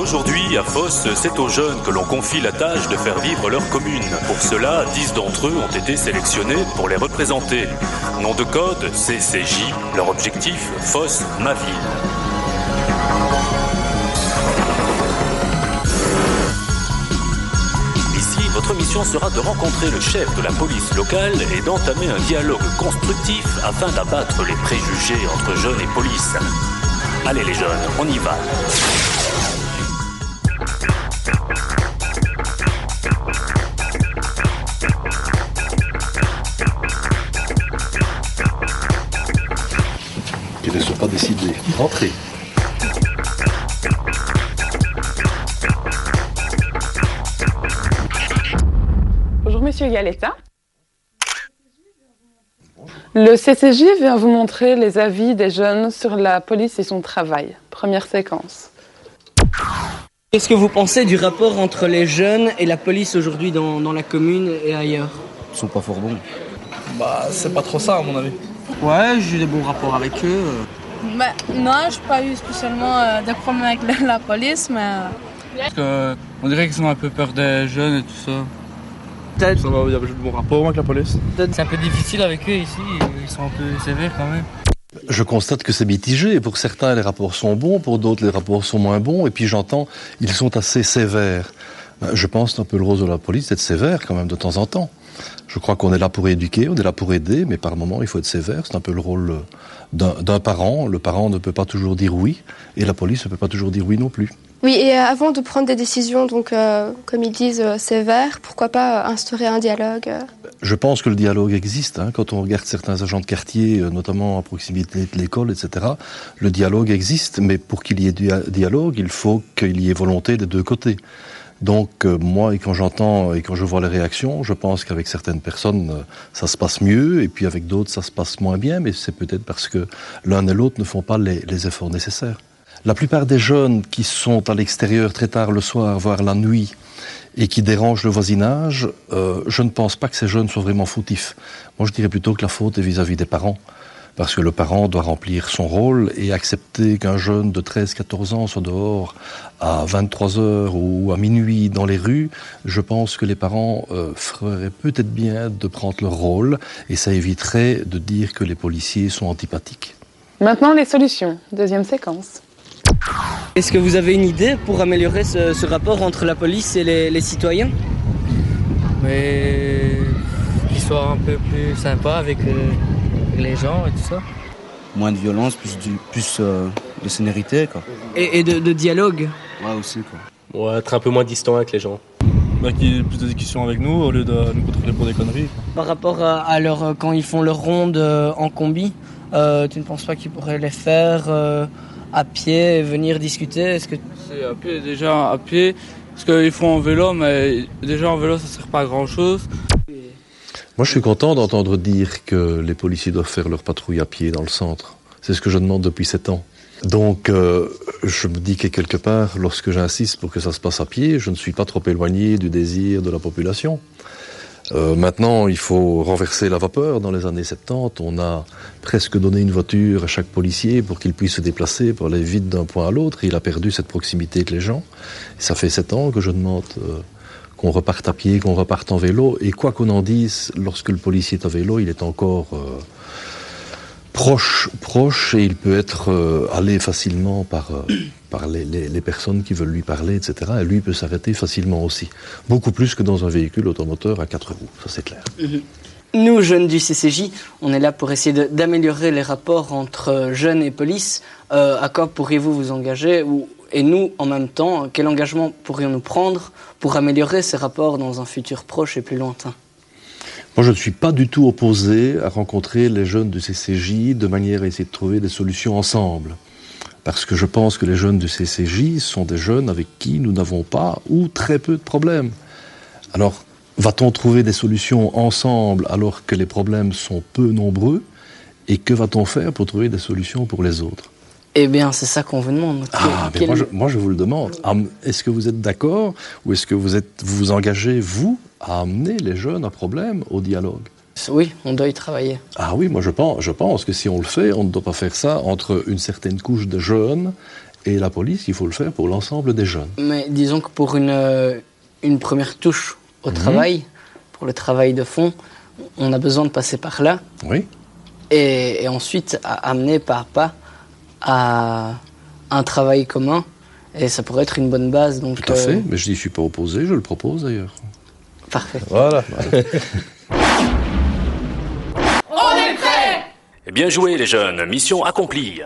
Aujourd'hui, à Fosse, c'est aux jeunes que l'on confie la tâche de faire vivre leur commune. Pour cela, 10 d'entre eux ont été sélectionnés pour les représenter. Nom de code, CCJ. Leur objectif, Fosse, ma ville. Ici, votre mission sera de rencontrer le chef de la police locale et d'entamer un dialogue constructif afin d'abattre les préjugés entre jeunes et police. Allez les jeunes, on y va. Qu'ils ne sont pas décidés. Entrez. Bonjour Monsieur Galetta. Le CCJ vient vous montrer les avis des jeunes sur la police et son travail. Première séquence. Qu'est-ce que vous pensez du rapport entre les jeunes et la police aujourd'hui dans la commune et ailleurs? Ils sont pas fort bons. Bah, c'est pas trop ça à mon avis. Ouais, j'ai eu des bons rapports avec eux. Bah, non, j'ai pas eu spécialement de problème avec la police, mais... Parce que on dirait qu'ils ont un peu peur des jeunes et tout ça. Peut-être. Ça va, il y a de bons rapports avec la police. C'est un peu difficile avec eux ici, ils sont un peu sévères quand même. Je constate que c'est mitigé. Pour certains, les rapports sont bons, pour d'autres, les rapports sont moins bons. Et puis j'entends, ils sont assez sévères. Je pense que c'est un peu le rôle de la police d'être sévère quand même de temps en temps. Je crois qu'on est là pour éduquer, on est là pour aider, mais par moment, il faut être sévère. C'est un peu le rôle d'un parent. Le parent ne peut pas toujours dire oui, et la police ne peut pas toujours dire oui non plus. Oui, et avant de prendre des décisions, donc comme ils disent, sévères, pourquoi pas instaurer un dialogue Je pense que le dialogue existe. Quand on regarde certains agents de quartier, notamment à proximité de l'école, etc., le dialogue existe, mais pour qu'il y ait du dialogue, il faut qu'il y ait volonté des deux côtés. Donc moi, et quand j'entends et quand je vois les réactions, je pense qu'avec certaines personnes, ça se passe mieux, et puis avec d'autres, ça se passe moins bien, mais c'est peut-être parce que l'un et l'autre ne font pas les efforts nécessaires. La plupart des jeunes qui sont à l'extérieur très tard le soir, voire la nuit, et qui dérangent le voisinage, je ne pense pas que ces jeunes soient vraiment fautifs. Moi, je dirais plutôt que la faute est vis-à-vis des parents. Parce que le parent doit remplir son rôle et accepter qu'un jeune de 13-14 ans soit dehors à 23 heures ou à minuit dans les rues. Je pense que les parents feraient peut-être bien de prendre leur rôle et ça éviterait de dire que les policiers sont antipathiques. Maintenant les solutions. Deuxième séquence. Est-ce que vous avez une idée pour améliorer ce rapport entre la police et les citoyens? Mais qu'ils soient un peu plus sympas avec les gens et tout ça. Moins de violence, plus de sénérité, quoi. Et de dialogue? Ouais, aussi, quoi. Ouais, être un peu moins distant avec les gens. Bah, qu'il y ait plus de discussions avec nous au lieu de nous contrôler pour des conneries. Par rapport à quand ils font leur ronde en combi, tu ne penses pas qu'ils pourraient les faire à pied et venir discuter? Est-ce que... C'est à pied, déjà à pied, parce qu'ils font en vélo, mais déjà en vélo ça sert pas à grand chose. Moi, je suis content d'entendre dire que les policiers doivent faire leur patrouille à pied dans le centre. C'est ce que je demande depuis 7 ans. Donc, je me dis que quelque part, lorsque j'insiste pour que ça se passe à pied, je ne suis pas trop éloigné du désir de la population. Maintenant, il faut renverser la vapeur. Dans les années 70, on a presque donné une voiture à chaque policier pour qu'il puisse se déplacer, pour aller vite d'un point à l'autre. Et il a perdu cette proximité avec les gens. Et ça fait 7 ans que je demande qu'on reparte à pied, qu'on reparte en vélo. Et quoi qu'on en dise, lorsque le policier est à vélo, il est encore proche, et il peut être allé facilement par les personnes qui veulent lui parler, etc. Et lui peut s'arrêter facilement aussi. Beaucoup plus que dans un véhicule automoteur à 4 roues, ça c'est clair. Nous, jeunes du CCJ, on est là pour essayer d'améliorer les rapports entre jeunes et police. À quoi pourriez-vous vous engager et nous, en même temps, quel engagement pourrions-nous prendre pour améliorer ces rapports dans un futur proche et plus lointain? Moi, je ne suis pas du tout opposé à rencontrer les jeunes du CCJ de manière à essayer de trouver des solutions ensemble. Parce que je pense que les jeunes du CCJ sont des jeunes avec qui nous n'avons pas ou très peu de problèmes. Alors, va-t-on trouver des solutions ensemble alors que les problèmes sont peu nombreux? Et que va-t-on faire pour trouver des solutions pour les autres? Eh bien, c'est ça qu'on vous demande. Moi, je vous le demande. Est-ce que vous êtes d'accord ou est-ce que vous engagez, vous, à amener les jeunes à problème au dialogue? Oui, on doit y travailler. Ah oui, moi je pense que si on le fait, on ne doit pas faire ça entre une certaine couche de jeunes Et la police, il faut le faire pour l'ensemble des jeunes. Mais disons que pour une première touche au travail, pour le travail de fond, on a besoin de passer par là. Oui. Et ensuite amener pas à pas à un travail commun. Et ça pourrait être une bonne base. Donc, tout à fait, mais je n'y suis pas opposé, je le propose d'ailleurs. Parfait. Voilà. Bien joué les jeunes, mission accomplie.